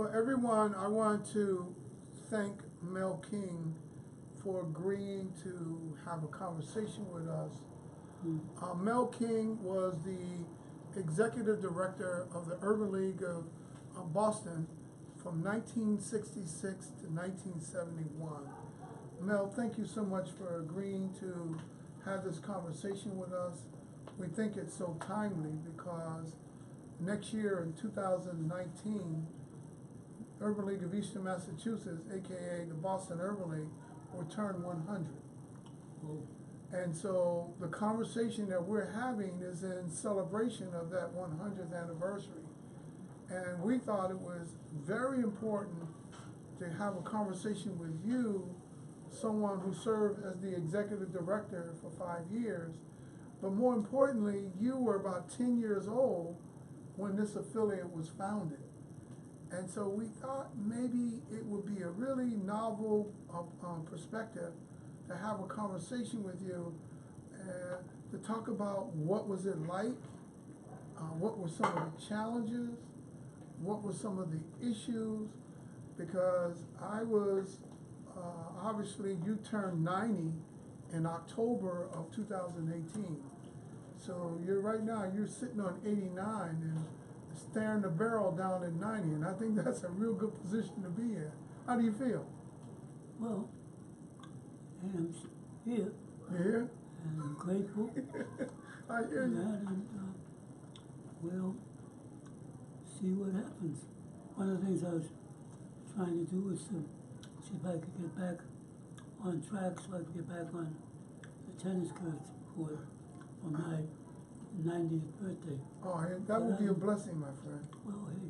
For everyone, I want to thank Mel King for agreeing to have a conversation with us. Mel King was the executive director of the Urban League of Boston from 1966 to 1971. Mel, thank you so much for agreeing to have this conversation with us. We think it's so timely because next year in 2019, Urban League of Eastern Massachusetts, aka the Boston Urban League, will turn 100. And so the conversation that we're having is in celebration of that 100th anniversary. And we thought it was very important to have a conversation with you, someone who served as the executive director for 5 years. But more importantly, you were about 10 years old when this affiliate was founded. And so we thought maybe it would be a really novel perspective to have a conversation with you to talk about what was it like, what were some of the challenges, what were some of the issues, because I was, obviously you turned 90 in October of 2018. So right now, you're sitting on 89 and staring the barrel down at 90, and I think that's a real good position to be in. How do you feel? Well, I'm here. Here? And I'm grateful I hear you. and we'll see what happens. One of the things I was trying to do was to see if I could get back on track so I could get back on the tennis court for my 90th birthday. Oh, that would be a blessing, my friend. Well, hey,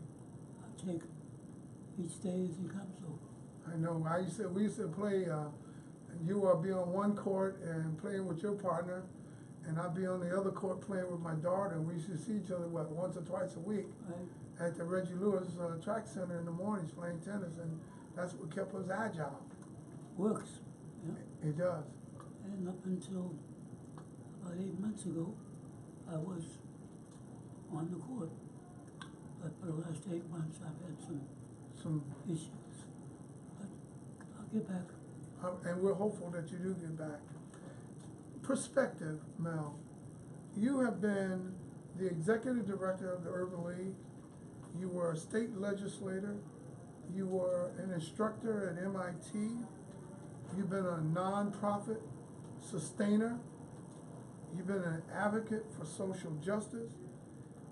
I'll take each day as it comes. So I know. We used to play. You would be on one court and playing with your partner, and I'd be on the other court playing with my daughter. We used to see each other once or twice a week at the Reggie Lewis Track Center in the mornings playing tennis, and that's what kept us agile. works. Yeah. It does. And up until about 8 months ago, I was on the court. But for the last 8 months, I've had some issues. But I'll get back. And we're hopeful that you do get back. Perspective, Mel. You have been the executive director of the Urban League. You were a state legislator. You were an instructor at MIT. You've been a nonprofit sustainer. You've been an advocate for social justice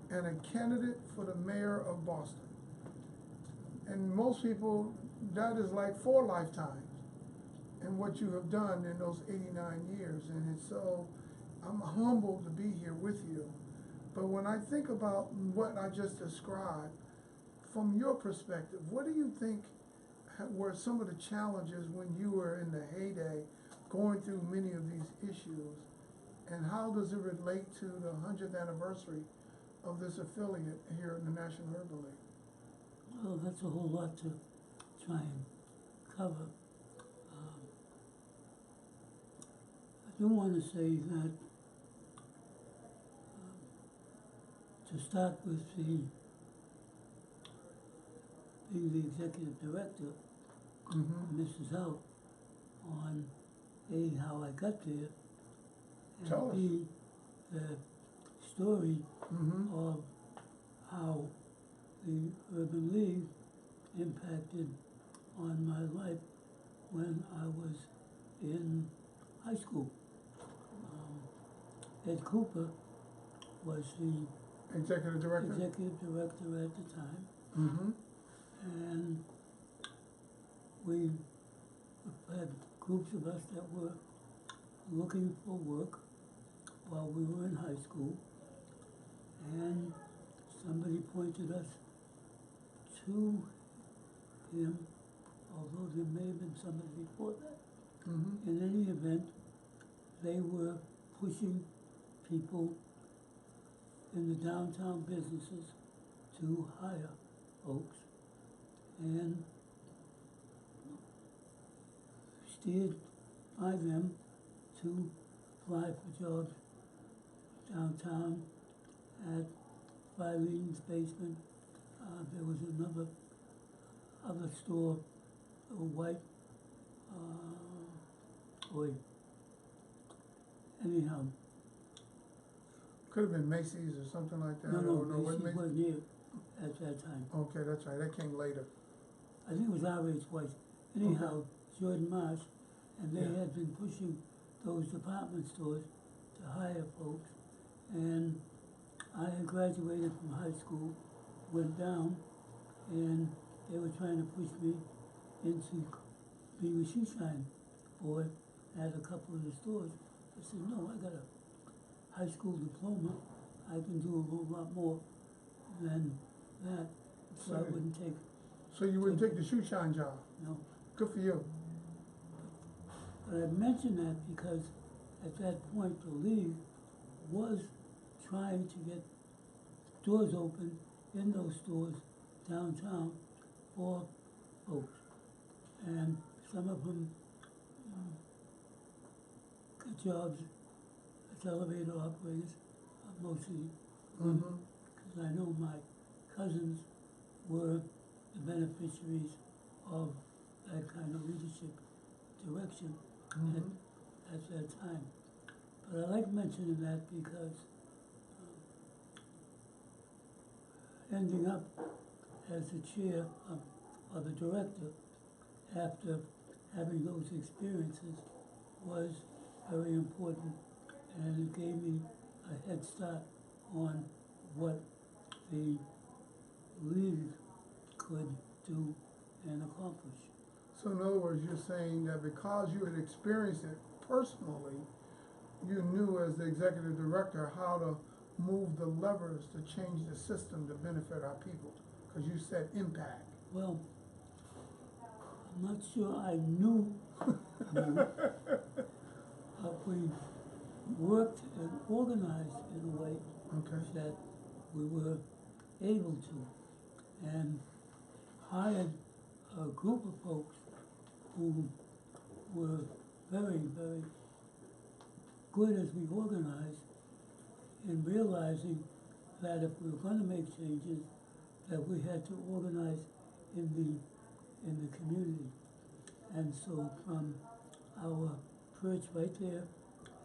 and a candidate for the mayor of Boston. And most people, that is like 4 lifetimes in what you have done in those 89 years. And so I'm humbled to be here with you. But when I think about what I just described, from your perspective, what do you think were some of the challenges when you were in the heyday going through many of these issues? And how does it relate to the 100th anniversary of this affiliate here in the National Urban League? Well, that's a whole lot to try and cover. I do want to say that to start with being the executive director, misses out on how I got there, Tell us. and the story of how the Urban League impacted on my life when I was in high school. Ed Cooper was the Executive director? executive director at the time, and we had groups of us that were looking for work while we were in high school, and somebody pointed us to him, although there may have been somebody before that. In any event, they were pushing people in the downtown businesses to hire folks, and steered by them to apply for jobs downtown at Filene's basement. There was another other store, a white, wait, anyhow, Could have been Macy's or something like that. no, or wasn't Macy's wasn't here at that time. Okay, that's right, that came later. I think it was RH White. Anyhow, Jordan Marsh, and they Yeah. had been pushing those department stores to hire folks. And I had graduated from high school, went down, and they were trying to push me into being a shoe shine boy at a couple of the stores. I said, no, I got a high school diploma. I can do a whole lot more than that, so I So- wouldn't take, So you wouldn't take the shoe shine job? no. Good for you. But I mention that because at that point, the league was trying to get doors open in those stores downtown for folks. And some of them got jobs as elevator operators, mostly women, Mm-hmm. because I know my cousins were the beneficiaries of that kind of leadership direction Mm-hmm. at that time. But I like mentioning that because ending up as the chair of the director after having those experiences was very important, and it gave me a head start on what the league could do and accomplish. So in other words, you're saying that because you had experienced it personally, you knew as the executive director how to move the levers to change the system to benefit our people, because you said impact. Well, I'm not sure I knew, but we worked and organized in a way Okay. that we were able to, and hired a group of folks who were very, very good as we organized, in realizing that if we were gonna make changes, that we had to organize in the community. And so from our perch right there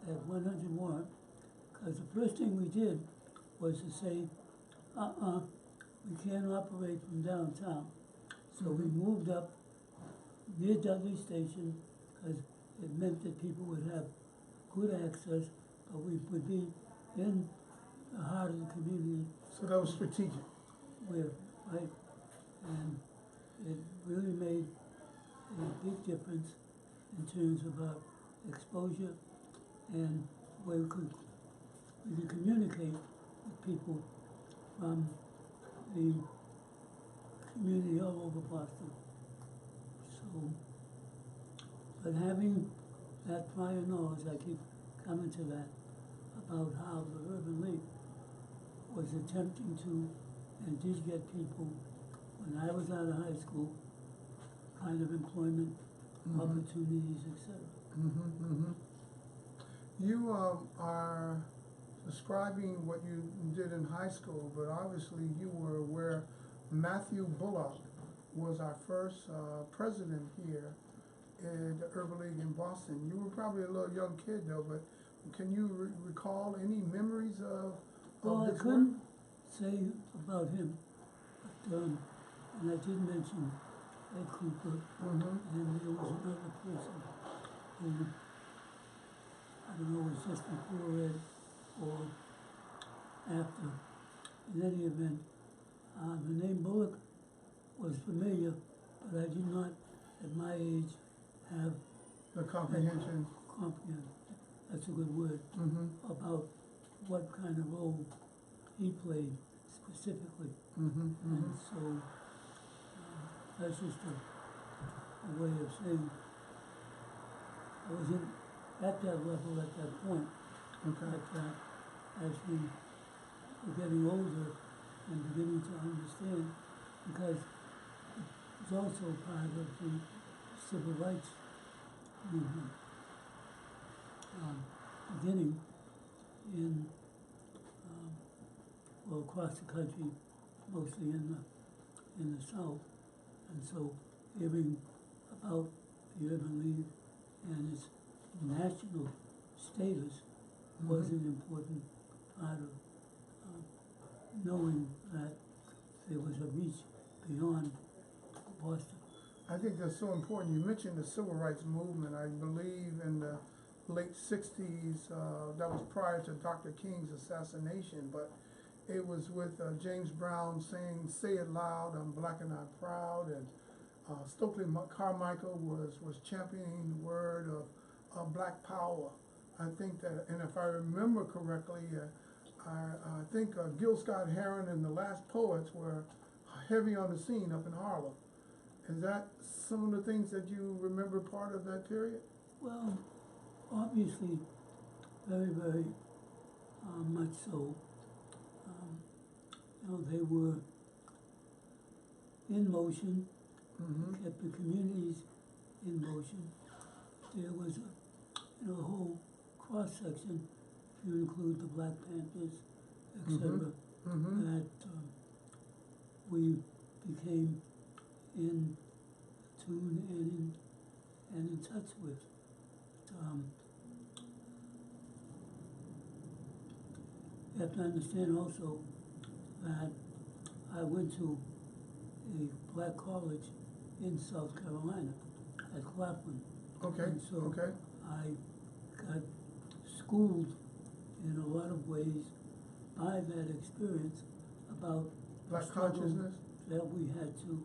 at 100 Warren, because the first thing we did was to say, we can't operate from downtown. So we moved up near Dudley Station, because it meant that people would have good access, but we would be in the heart of the community So that was strategic. where, right? And it really made a big difference in terms of our exposure and where we could communicate with people from the community all over Boston. So, but having that prior knowledge, I keep coming to that, about how the Urban League was attempting to and did get people, when I was out of high school, kind of employment opportunities, etc. Mm-hmm, mm-hmm. You are describing what you did in high school, but obviously you were aware Matthew Bullock was our first president here in the Urban League in Boston. You were probably a little young kid though, but can you recall any memories of Well, I his couldn't work? say about him, but, and I did mention Ed Cooper, Mm-hmm. and there was another person who, I don't know, was just before Ed or after. In any event, the name Bullock was familiar, but I did not, at my age, have The comprehension. comprehend, that's a good word, Mm-hmm. about what kind of role he played specifically. Mm-hmm. And Mm-hmm. so, that's just a way of saying, I wasn't at that level at that point, Okay. but as we were getting older and beginning to understand, because it's also part of the civil rights movement, beginning in, well, across the country, mostly in the South, And so hearing about the Urban League and its national status was an important part of knowing that there was a reach beyond Boston. I think that's so important. You mentioned the civil rights movement. I believe in the late '60s, that was prior to Dr. King's assassination, but it was with James Brown saying, "Say it loud, I'm black and I'm proud," and Stokely Carmichael was championing the word of black power. I think that, and if I remember correctly, I think Gil Scott Heron and the Last Poets were heavy on the scene up in Harlem. Is that some of the things that you remember part of that period? Well, obviously, very, very much so. They were in motion, kept the communities in motion. There was a whole cross-section, if you include the Black Panthers, etc., that we became in tune and in touch with. You have to understand also that I went to a black college in South Carolina at Claflin. Okay, And so okay. I got schooled in a lot of ways by that experience about Black the struggle consciousness? that we had to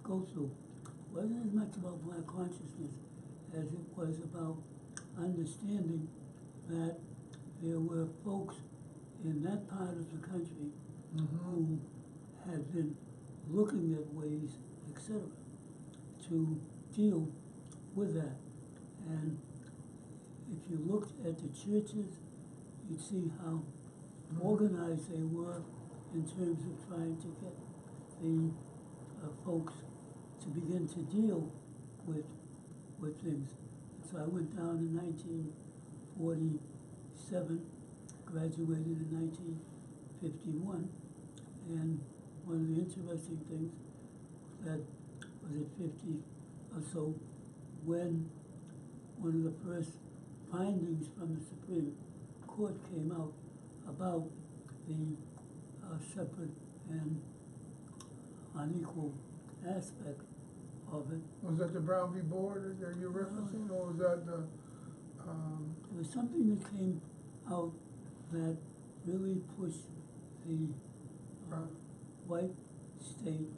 go through. It wasn't as much about black consciousness as it was about understanding that there were folks in that part of the country who had been looking at ways, etc., to deal with that. And if you looked at the churches, you'd see how organized they were in terms of trying to get the folks to begin to deal with things. So I went down in 1947, graduated in 1951, and one of the interesting things that was at 50 or so when one of the first findings from the Supreme Court came out about the separate and unequal aspect of it. Was that the Brown v. Board that you're referencing, or was that the? There was something that came out that really pushed the white state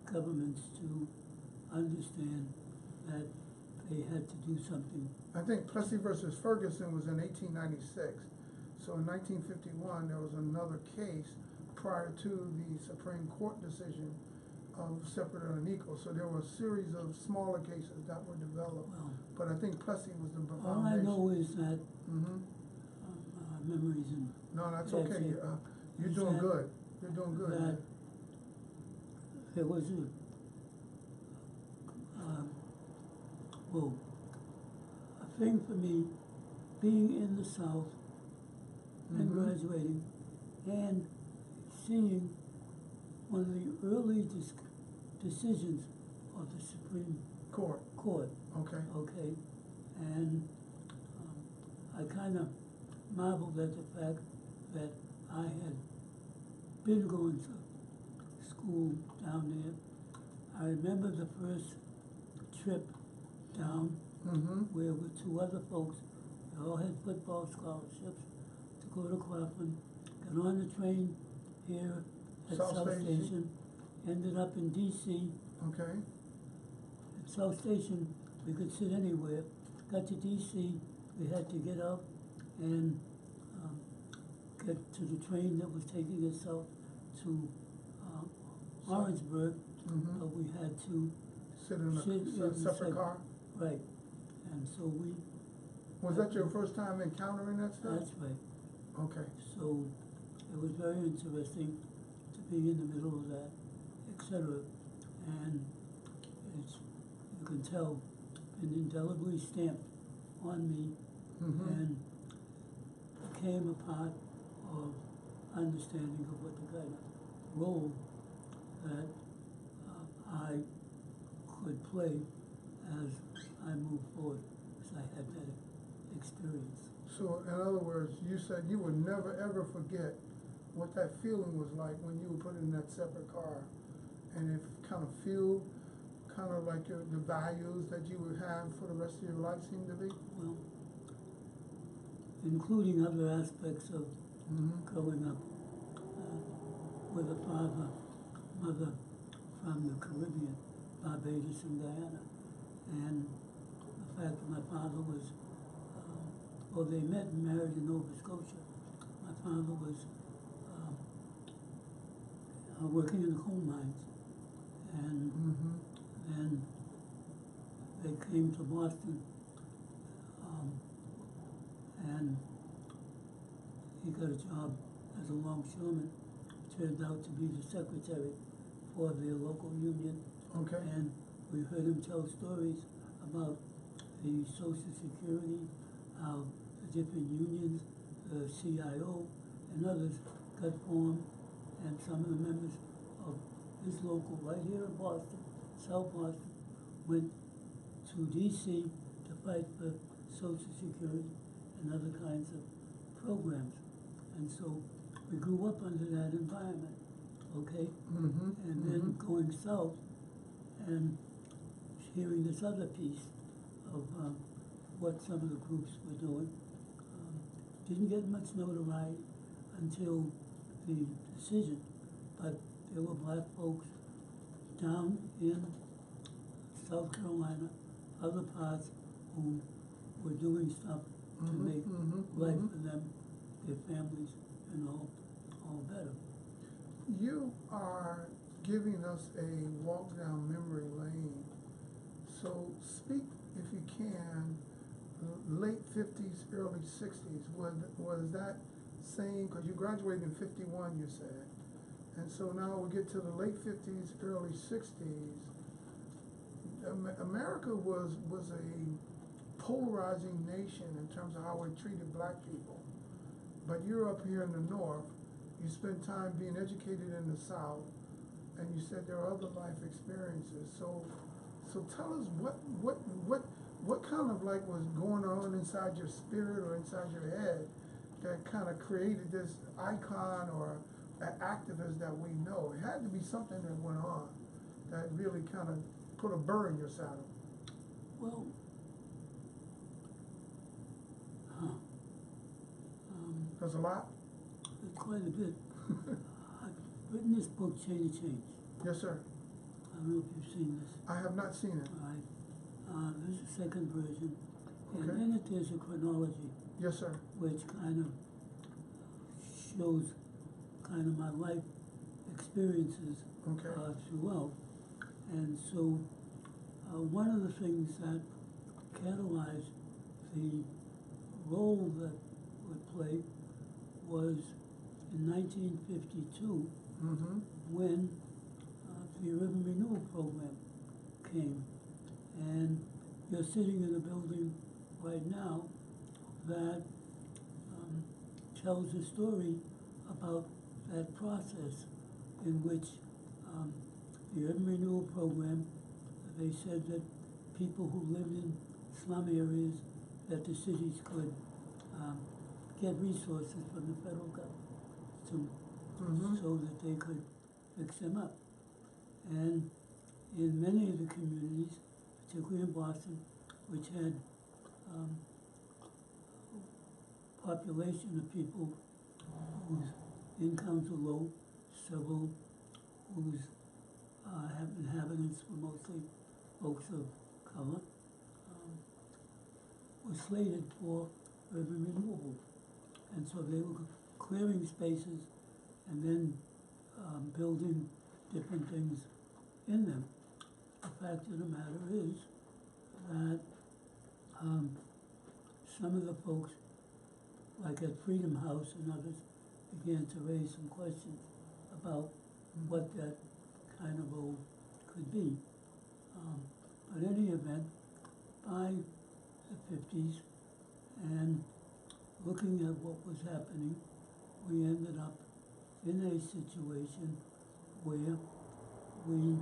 governments to understand that they had to do something. I think Plessy versus Ferguson was in 1896. So in 1951, there was another case prior to the Supreme Court decision of separate and unequal. So there were a series of smaller cases that were developed. Well, but I think Plessy was the foundation. all I know is that memories and No, that's okay. You're doing good. You're doing good. that there was a thing for me being in the South and graduating and seeing one of the early decisions of the Supreme Court. Okay. Okay, and I kind of marveled at the fact that I had been going to school down there. I remember the first trip down where with two other folks, they all had football scholarships to go to Claflin, got on the train here at South Station, ended up in DC. Okay. At South Station, we could sit anywhere. Got to DC, we had to get up and get to the train that was taking us out to Orangeburg, but we had to Sit in a separate car? Right, and so we... Was that your first time encountering that stuff? That's right. Okay. So it was very interesting to be in the middle of that, etc. And it's, you can tell, been indelibly stamped on me and became a part of understanding of what the kind of role that play as I move forward, because I had that experience. So, in other words, you said you would never ever forget what that feeling was like when you were put in that separate car, and it kind of fueled, kind of like the values that you would have for the rest of your life seemed to be? Well, including other aspects of growing up with a father, mother from the Caribbean, Barbados and Guyana, and the fact that my father was, well, they met and married in Nova Scotia. My father was working in the coal mines, and then they came to Boston, and he got a job as a longshoreman. Turned out to be the secretary for their local union. Okay. And we heard him tell stories about the Social Security, how the different unions, the CIO and others got formed, and some of the members of his local right here in Boston, South Boston, went to DC to fight for Social Security and other kinds of programs. And so we grew up under that environment, okay? And then going south and hearing this other piece of what some of the groups were doing. Didn't get much notoriety until the decision, but there were black folks down in South Carolina, other parts, who were doing stuff to make life for them, their families, and all better. You are giving us a walk down memory lane. So speak, if you can, late 50s, early 60s. Was that same, because you graduated in 51, you said. And so now we get to the late 50s, early 60s. America was a polarizing nation in terms of how it treated black people. But you're up here in the north, you spend time being educated in the south, and you said there are other life experiences. So tell us what kind of like was going on inside your spirit or inside your head that kind of created this icon or an activist that we know. It had to be something that went on that really kind of put a burr in your saddle. Well, There's a lot? it's quite a bit. I've written this book, Chain to Change. Yes, sir. I don't know if you've seen this. I have not seen it. All right. There's a second version. Okay. And in it there's a chronology, Yes, sir. which kind of shows kind of my life experiences Okay. throughout. And so one of the things that catalyzed the role that would play was in 1952 when the Urban Renewal Program came. And you're sitting in a building right now that tells a story about that process in which the Urban Renewal Program, they said that people who lived in slum areas, that the cities could get resources from the federal government to so that they could fix them up. And in many of the communities, particularly in Boston, which had population of people whose incomes were low, several whose inhabitants were mostly folks of color, were slated for urban renewal. And so they were clearing spaces and then building different things in them. The fact of the matter is that some of the folks, like at Freedom House and others, began to raise some questions about what that kind of role could be. But in any event, by the 50s, and looking at what was happening, we ended up in a situation where we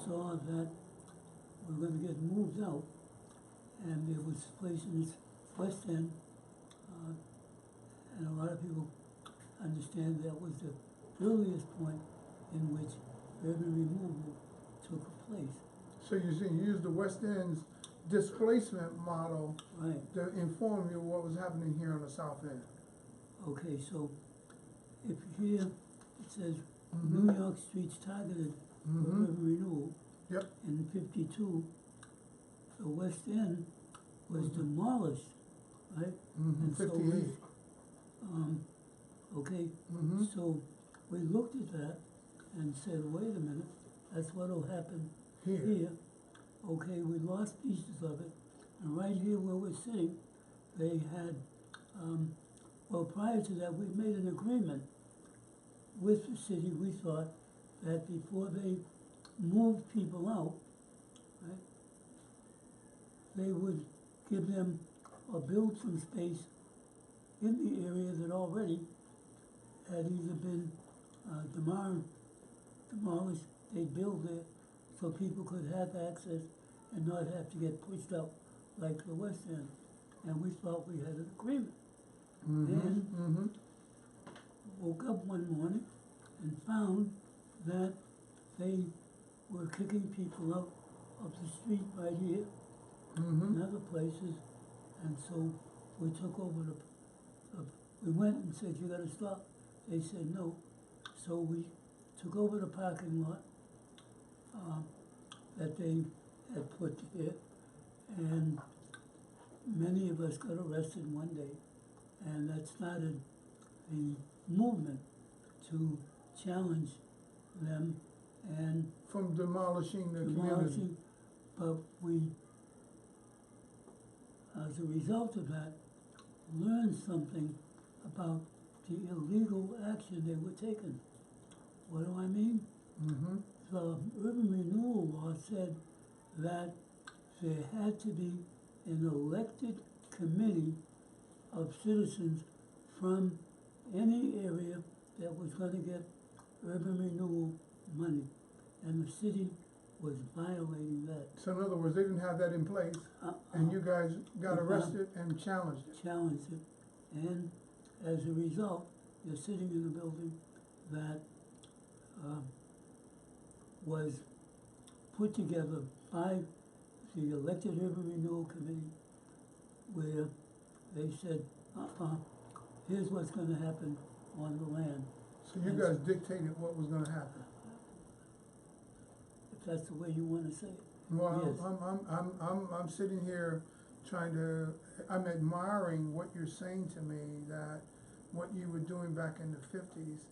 saw that were gonna get moved out, and there was a place in this West End, and a lot of people understand that was the earliest point in which urban removal took place. So you see, you used the West End's displacement model Right. to inform you what was happening here on the South End. Okay, so if here it says Mhm. New York streets targeted for Mhm. urban renewal, Yep. in 52, the West End was demolished, right? And so we- 58. Okay, Mhm. so we looked at that and said, wait a minute, that's what'll happen Here. here. Okay, we lost pieces of it, and right here where we're sitting, they had, well, prior to that, we made an agreement with the city. We thought that before they moved people out, right, they would give them or build some space in the area that already had either been demolished, they'd build there so people could have access and not have to get pushed out like the West End. And we thought we had an agreement. Then Mhm. woke up one morning and found that they were kicking people out of the street right here Mhm. and other places. And so we took over we went and said, you gotta stop. They said no. So we took over the parking lot that they had put there, and many of us got arrested one day, and that started the movement to challenge them and From demolishing the community. demolishing, but we, as a result of that, learned something about the illegal action they were taking. What do I mean? Mhm. The urban renewal law said that there had to be an elected committee of citizens from any area that was gonna get urban renewal money. And the city was violating that. So in other words, they didn't have that in place, and you guys got arrested and challenged it. Challenged it. And as a result, you're sitting in a building that was put together by the elected urban renewal committee, where they said, here's what's gonna happen on the land, So you guys dictated what was gonna happen. if that's the way you wanna say it. Well, Yes. I'm sitting here I'm admiring what you're saying to me, that what you were doing back in the 50s,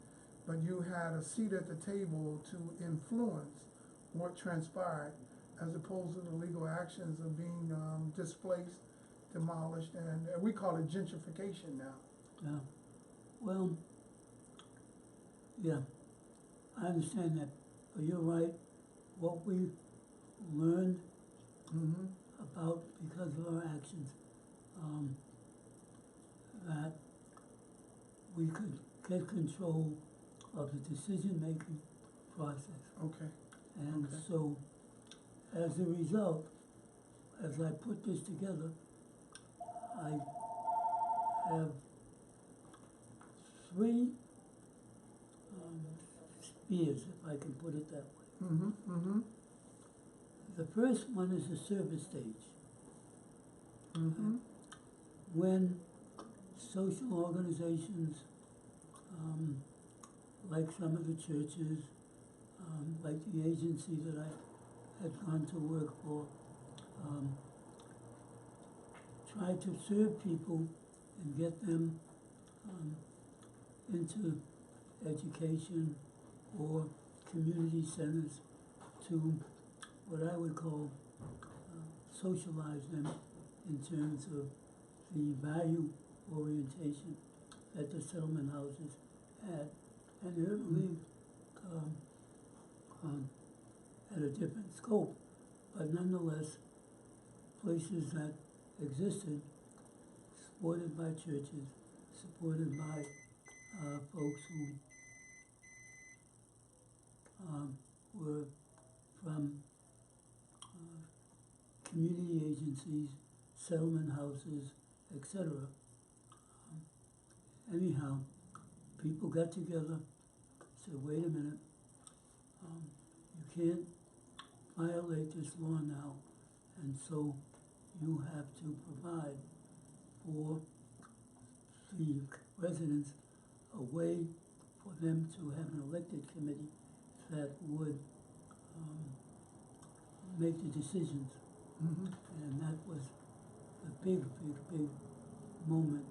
but you had a seat at the table to influence what transpired, as opposed to the legal actions of being displaced, demolished, and we call it gentrification now. Yeah, well, yeah, I understand that, but you're right, what we learned Mm-hmm. about because of our actions, that we could get control of the decision-making process. Okay. And Okay. so, as a result, as I put this together, I have three spheres, if I can put it that way. Mm-hmm. Mm-hmm. The first one is the service stage. Mm-hmm. When social organizations, like some of the churches, like the agency that I had gone to work for, try to serve people and get them into education or community centers to what I would call socialize them in terms of the value orientation that the settlement houses had. And the Urban League had a different scope, but nonetheless, places that existed, supported by churches, supported by folks who were from community agencies, settlement houses, etc. Anyhow, people got together, said, wait a minute, you can't violate this law now, and so you have to provide for the residents a way for them to have an elected committee that would make the decisions. And that was a big, big, big moment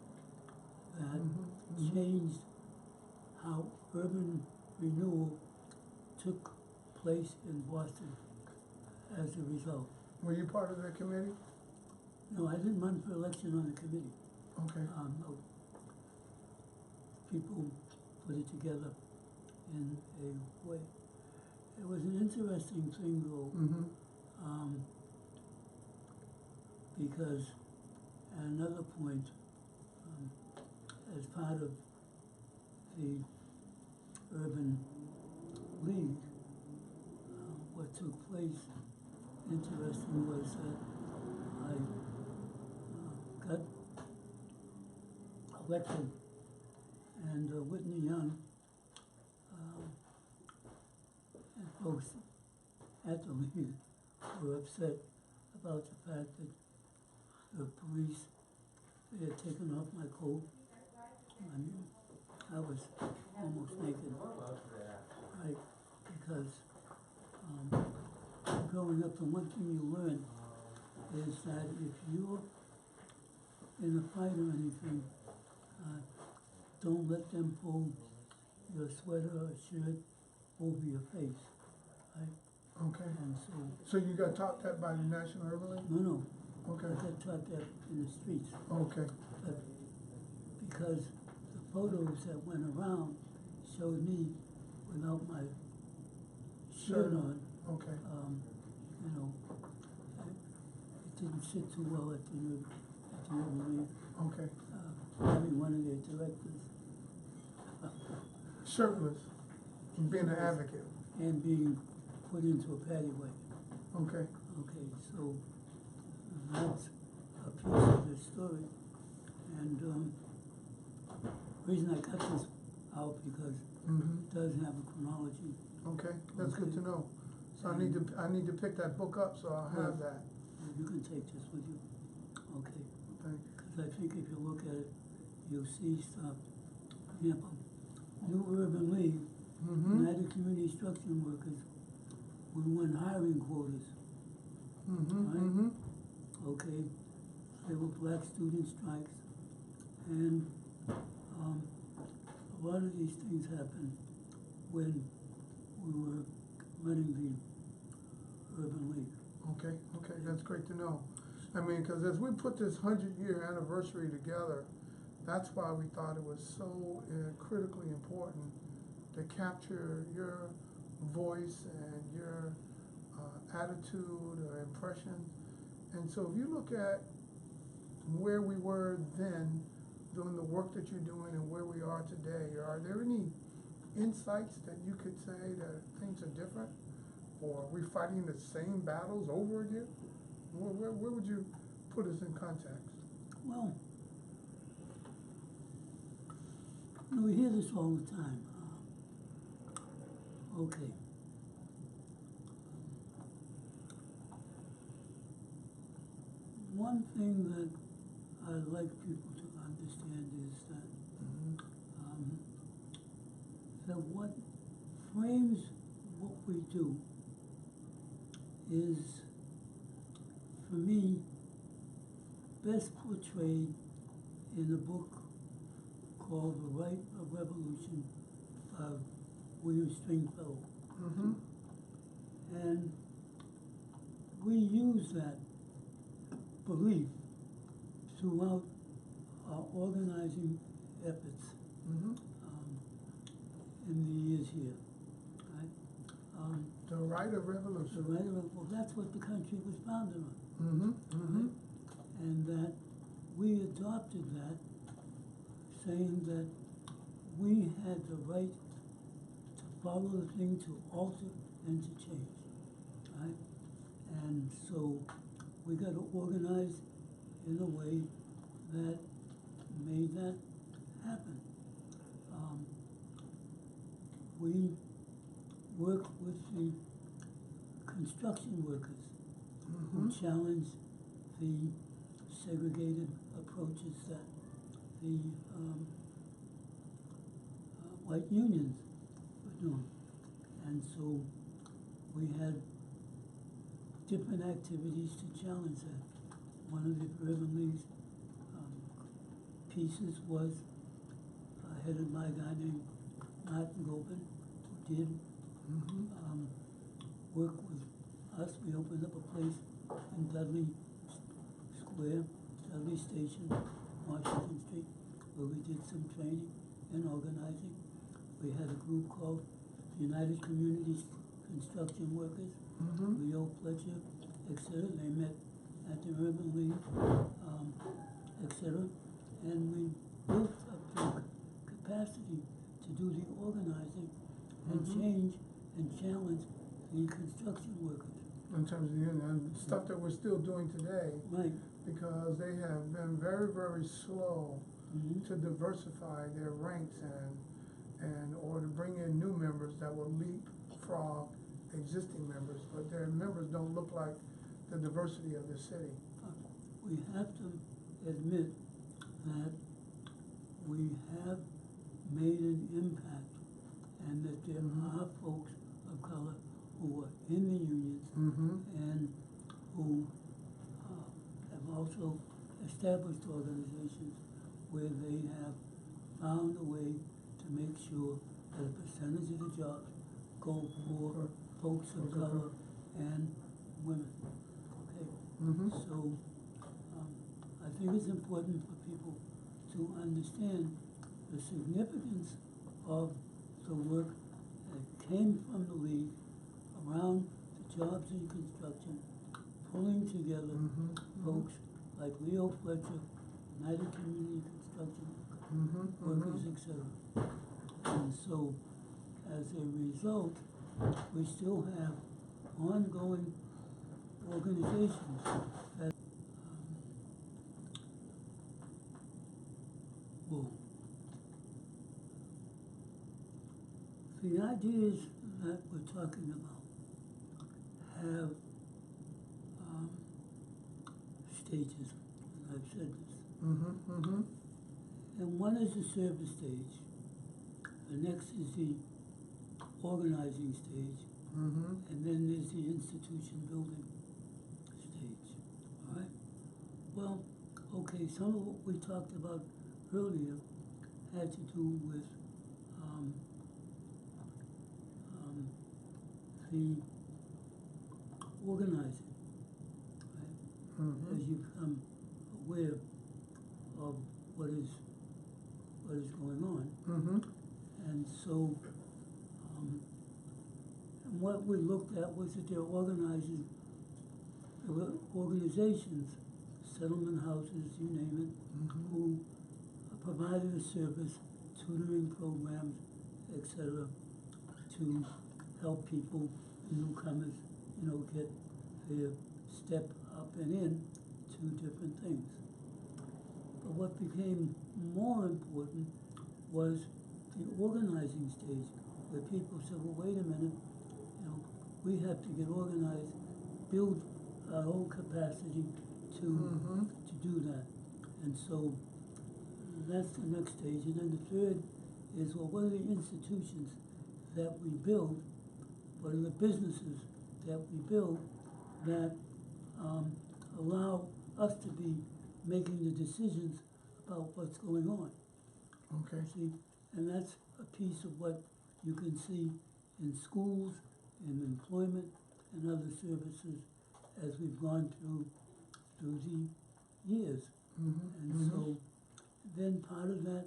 that changed how urban renewal took place in Boston as a result. Were you part of that committee? No, I didn't run for election on the committee. Okay. No. People put it together in a way. It was an interesting thing though, because at another point, as part of the Urban League, what took place, interesting, was that I got elected, and Whitney Young and folks at the League were upset about the fact that the police, they had taken off my coat. I mean, I was almost naked, right? Because growing up, the one thing you learn is that if you're in a fight or anything, don't let them pull your sweater or shirt over your face, right? Okay. And So you got taught that by the National Urban League? no, Okay. I got taught that in the streets. Okay. But because the photos that went around showed me without my shirt on, Okay. you know, it didn't sit too well at the Urban League. Okay. Having one of their directors Shirtless, being an advocate. and being put into a paddy wagon. Okay. Okay, so that's a piece of the story. And reason I cut this out because it does have a chronology. Okay, that's good to know. So I need to pick that book up, so I'll have that. You can take this with you. Okay. Thank you. Because I think if you look at it, you'll see stuff. For example, New Urban League, United Community Instruction Workers, we won hiring quotas. Right? Okay, there were black student strikes, and a lot of these things happened when we were running the Urban League. Okay, that's great to know. I mean, because as we put this 100-year anniversary together, that's why we thought it was so critically important to capture your voice and your attitude or impression. And so if you look at where we were then, doing the work that you're doing and where we are today, are there any insights that you could say that things are different? Or are we fighting the same battles over again? Where would you put us in context? Well, you know, we hear this all the time. Okay. One thing that I'd like people to understand is that that what frames what we do is, for me, best portrayed in a book called The Right of Revolution by William Stringfellow. And we use that belief throughout our organizing efforts in the years here, right? The right of revolution. The right of revolution, well, that's what the country was founded on. Right? And that we adopted that, saying that we had the right to follow the thing, to alter and to change, right? And so we got to organize in a way that made that happen. We work with the construction workers who challenge the segregated approaches that the white unions were doing. And so we had different activities to challenge that. One of the Urban League's pieces was headed by a guy named Martin Gopin, who did work with us. We opened up a place in Dudley Square, Dudley Station, Washington Street, where we did some training and organizing. We had a group called United Communities Construction Workers, Leo Fletcher, etc. They met at the Urban League, etc. And we built up the capacity to do the organizing and change and challenge the construction workers. In terms of the union, and stuff that we're still doing today, Right. because they have been very, very slow to diversify their ranks and or to bring in new members that will leapfrog existing members, but their members don't look like the diversity of the city. We have to admit that we have made an impact and that there are folks of color who are in the unions and who have also established organizations where they have found a way to make sure that a percentage of the jobs go for folks of color and women. Okay, so I think it's important for people to understand the significance of the work that came from the League around the jobs in construction, pulling together folks like Leo Fletcher, United Community Construction Workers, etc. And so, as a result, we still have ongoing organizations that the ideas that we're talking about have stages, and I've said this. And one is the service stage. The next is the organizing stage. And then there's the institution building stage. All right? Well, okay, some of what we talked about earlier had to do with the organizing, right? As you become aware of what is going on. And so and what we looked at was that there were organizations, settlement houses, you name it, who provided a service, tutoring programs, etc., to help people, newcomers, get their step up and in to different things. But what became more important was the organizing stage, where people said, well, wait a minute, we have to get organized, build our own capacity to do that. And so that's the next stage. And then the third is, well, what are the institutions that we build? What are the businesses that we build that allow us to be making the decisions about what's going on? Okay. See, and that's a piece of what you can see in schools, in employment, and other services as we've gone through the years. And so then part of that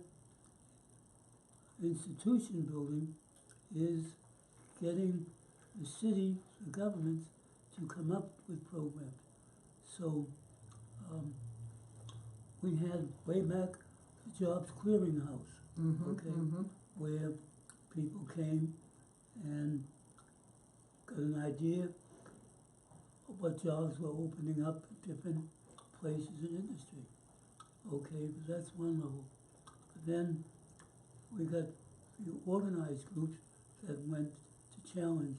institution building is getting the city, the governments, to come up with programs. So we had way back the Jobs Clearinghouse, where people came and got an idea, but jobs were opening up in different places in industry. Okay, but that's one level. But then we got the organized groups that went to challenge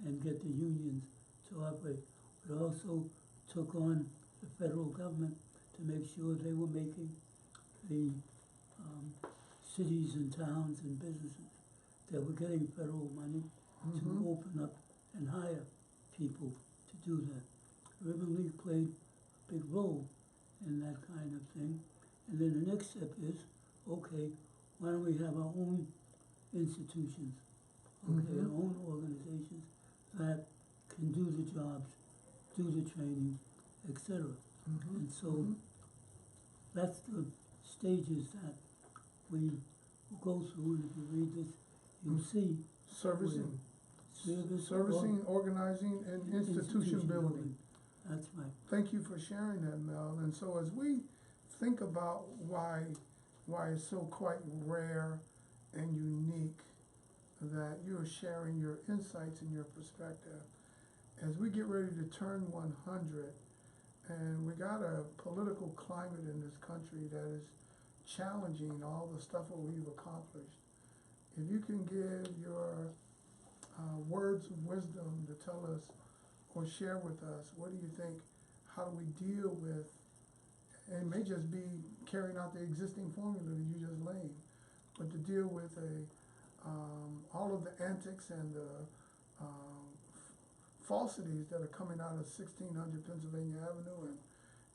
and get the unions to operate. We also took on the federal government to make sure they were making the cities and towns and businesses that were getting federal money to open up and hire people to do that. Urban League played a big role in that kind of thing. And then the next step is, okay, why don't we have our own institutions, okay, our own organizations that can do the jobs, do the training, etc. And so that's the stages that we will go through, and if you read this, you'll see Servicing, servicing, organizing, and institution building. That's right. Thank you for sharing that, Mel. And so as we think about why it's so quite rare and unique that you're sharing your insights and your perspective, as we get ready to turn 100, and we got a political climate in this country that is challenging all the stuff that we've accomplished. If you can give your words of wisdom to tell us or share with us, what do you think, how do we deal with, and it may just be carrying out the existing formula that you just laid, but to deal with all of the antics and the falsities that are coming out of 1600 Pennsylvania Avenue,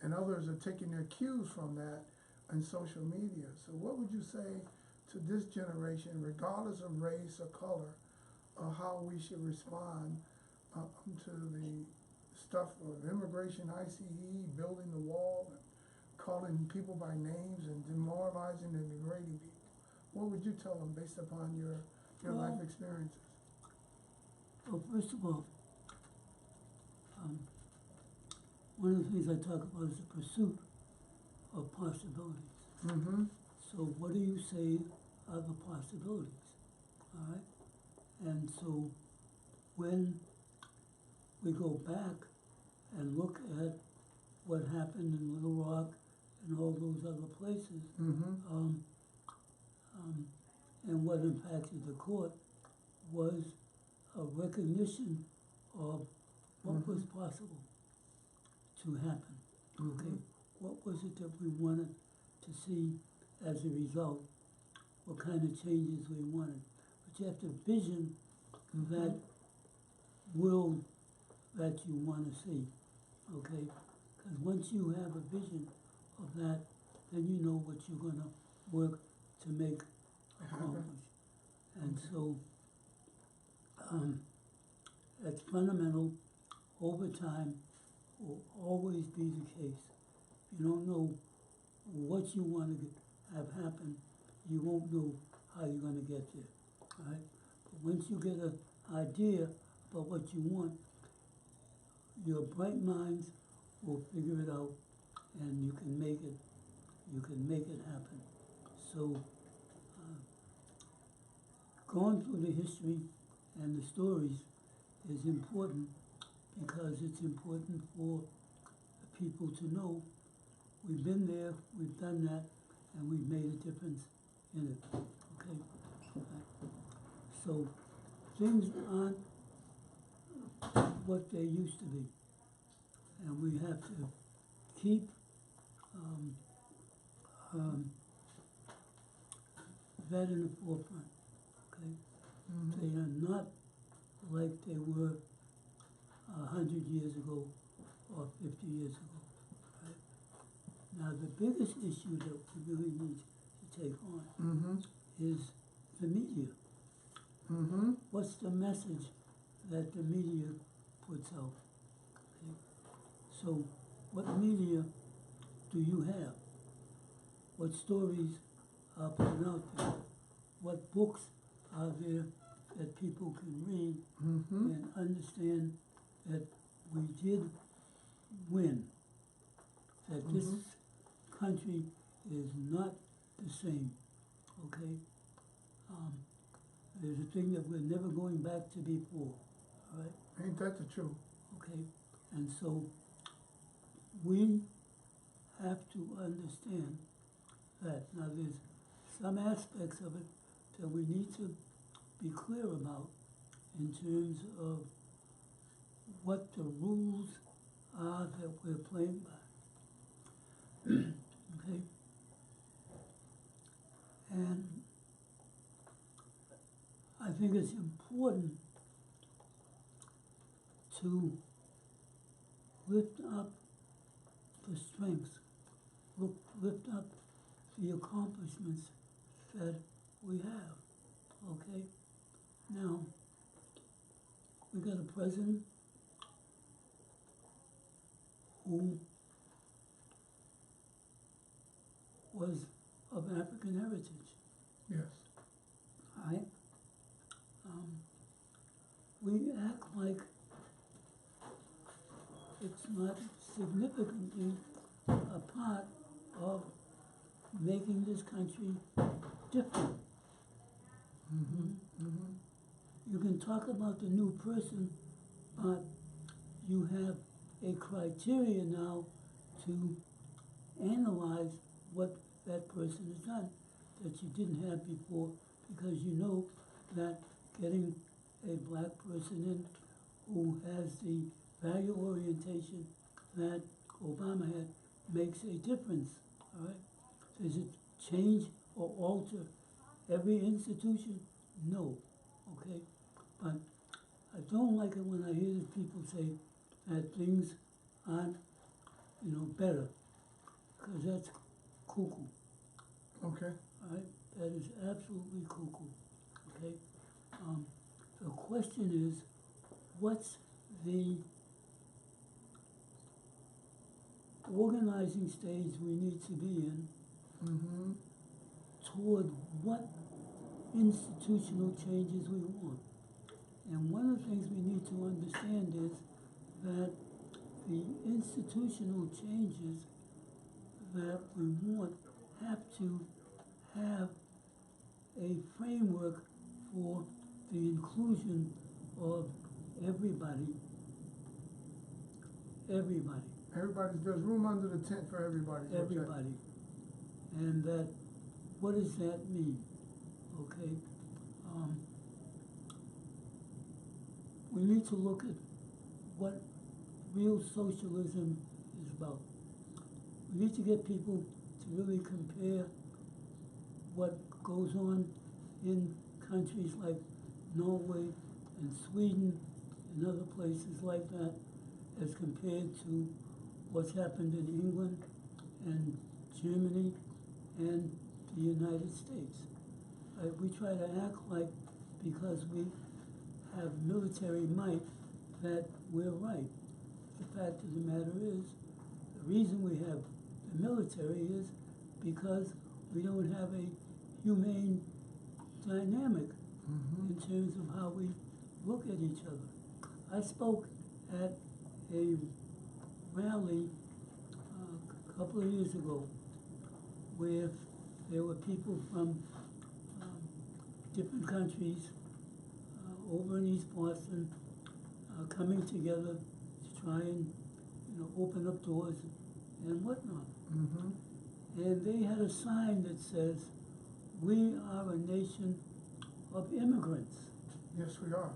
and others are taking their cues from that in social media. So what would you say to this generation, regardless of race or color, how we should respond to the stuff of immigration, ICE, building the wall, and calling people by names and demoralizing and degrading people? What would you tell them based upon your life experiences? Well, first of all, one of the things I talk about is the pursuit of possibilities. So what do you say are the possibilities? All right? And so when we go back and look at what happened in Little Rock and all those other places, and what impacted the court was a recognition of what was possible to happen. Okay, what was it that we wanted to see as a result? What kind of changes we wanted? But you have to vision that world that you want to see. Okay, because once you have a vision of that, then you know what you're going to work to make accomplished. And so that's fundamental. Over time will always be the case. If you don't know what you want to have happen, you won't know how you're going to get there. All right? But once you get an idea about what you want, your bright minds will figure it out, and you can make it happen. So going through the history and the stories is important, because it's important for the people to know we've been there, we've done that, and we've made a difference in it. Okay? So things aren't what they used to be, and we have to keep that in the forefront. Okay? They are not like they were 100 years ago or 50 years ago. Right? Now, the biggest issue that we really need to take on is the media. What's the message that the media puts out? Okay? So, what media do you have? What stories are put out there? What books are there that people can read and understand that we did win, that this country is not the same, okay? There's a thing that we're never going back to before, all right? Ain't that the truth? Okay, And so we have to understand that. Now there's some aspects of it that we need to be clear about in terms of what the rules are that we're playing by. Okay? And I think it's important to lift up the strengths, lift up the accomplishments that we have, okay? Now, we got a president who was of African heritage, Yes. right? We act like it's not significantly a part of making this country different. You can talk about the new person, but you have a criteria now to analyze what that person has done that you didn't have before, because you know that getting a black person in who has the value orientation that Obama had makes a difference, all right? Does it change or alter every institution? No, okay? But I don't like it when I hear the people say that things aren't, better, because that's cuckoo, Okay. all right? That is absolutely cuckoo, okay? The question is, what's the organizing stage we need to be in toward what institutional changes we want? And one of the things we need to understand is that the institutional changes that we want have to have a framework for the inclusion of everybody. There's room under the tent for everybody. Everybody. And that, what does that mean? Okay? We need to look at what real socialism is about. We need to get people to really compare what goes on in countries like Norway and Sweden and other places like that as compared to what's happened in England and Germany and the United States. We try to act like because we have military might that we're right. The fact of the matter is, the reason we have the military is because we don't have a humane dynamic in terms of how we look at each other. I spoke at a rally a couple of years ago where there were people from different countries over in East Boston coming together to try and open up doors and whatnot. And they had a sign that says, "We are a nation of immigrants." Yes, we are.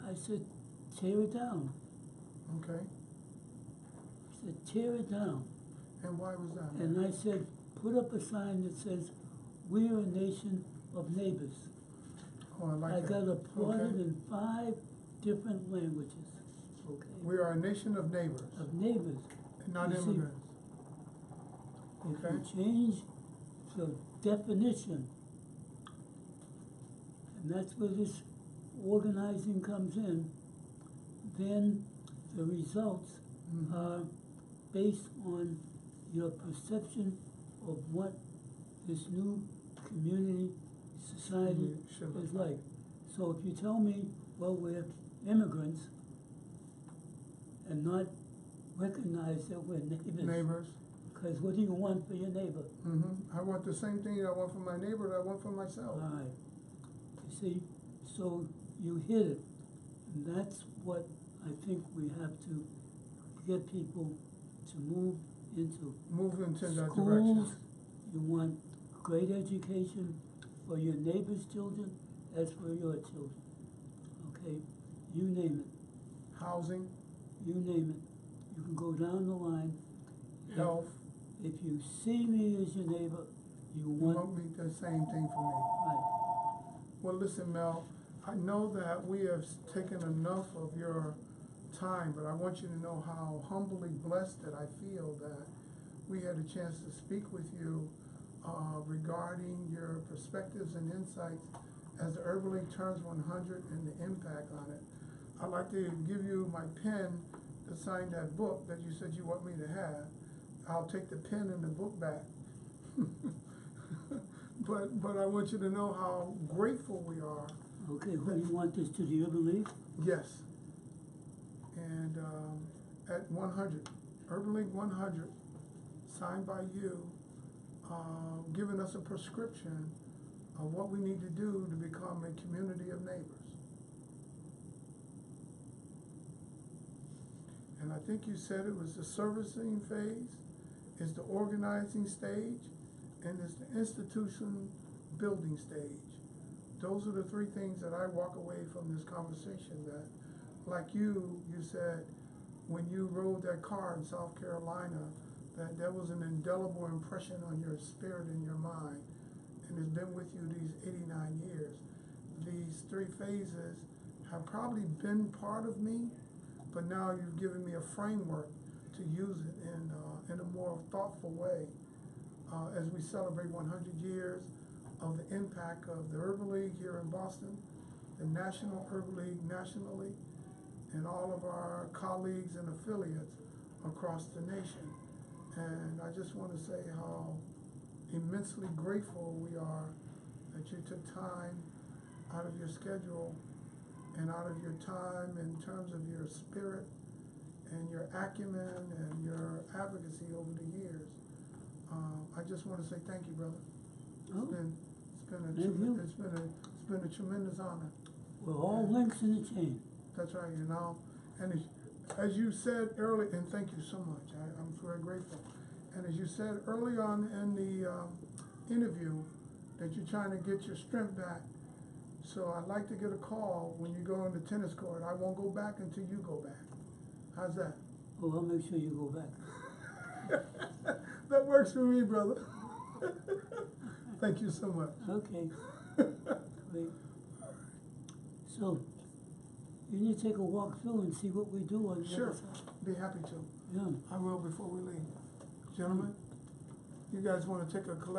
I said, tear it down. Okay. I said, tear it down. And why was that? And I said, put up a sign that says, "We are a nation of neighbors." Oh, I like I that. got it plotted Okay. in 5 different languages. Okay. We are a nation of neighbors, Of neighbors. and not You see, immigrants. If Okay. you change the definition, and that's where this organizing comes in, then the results are based on your perception of what this new community society Should look is like. So if you tell me, well, we're immigrants and not recognize that we're Neighbors. because what do you want for your neighbor? I want the same thing that I want for my neighbor that I want for myself. All right. You see, so you hit it. And that's what I think we have to get people to move into Move into that schools. direction. You want great education for your neighbor's children, as for your children. Okay, you name it, Housing, you name it. You can go down the line. health, If you see me as your neighbor, you you want, want me the same thing for me. right, Well, listen, Mel, I know that we have taken enough of your time, but I want you to know how humbly blessed that I feel that we had a chance to speak with you regarding your perspectives and insights as the Urban League turns 100 and the impact on it. I'd like to give you my pen to sign that book that you said you want me to have. I'll take the pen and the book back. But I want you to know how grateful we are. okay, who do you want this to, the Urban League? Yes. And at 100, Urban League 100, signed by you, giving us a prescription of what we need to do to become a community of neighbors. And I think you said it was the servicing phase, it's the organizing stage, and it's the institution building stage. Those are the three things that I walk away from this conversation that, like you said, when you rode that car in South Carolina, that was an indelible impression on your spirit and your mind, and it's been with you these 89 years. These three phases have probably been part of me, but now you've given me a framework to use it in a more thoughtful way as we celebrate 100 years of the impact of the Urban League here in Boston, the National Urban League nationally, and all of our colleagues and affiliates across the nation. And I just want to say how immensely grateful we are that you took time out of your schedule and out of your time in terms of your spirit and your acumen and your advocacy over the years. I just want to say thank you, brother. It's been a tremendous honor. We're all links in the chain. That's right, you know. And as you said earlier, and thank you so much, I'm very grateful. And as you said early on in the interview, that you're trying to get your strength back. So I'd like to get a call when you go on the tennis court. I won't go back until you go back. How's that? Well, I'll make sure you go back. That works for me, brother. Thank you so much. Okay, great. So, you need to take a walk through and see what we do on the Sure, other side. be happy to. Yeah. I will before we leave. Gentlemen, you guys want to take a collective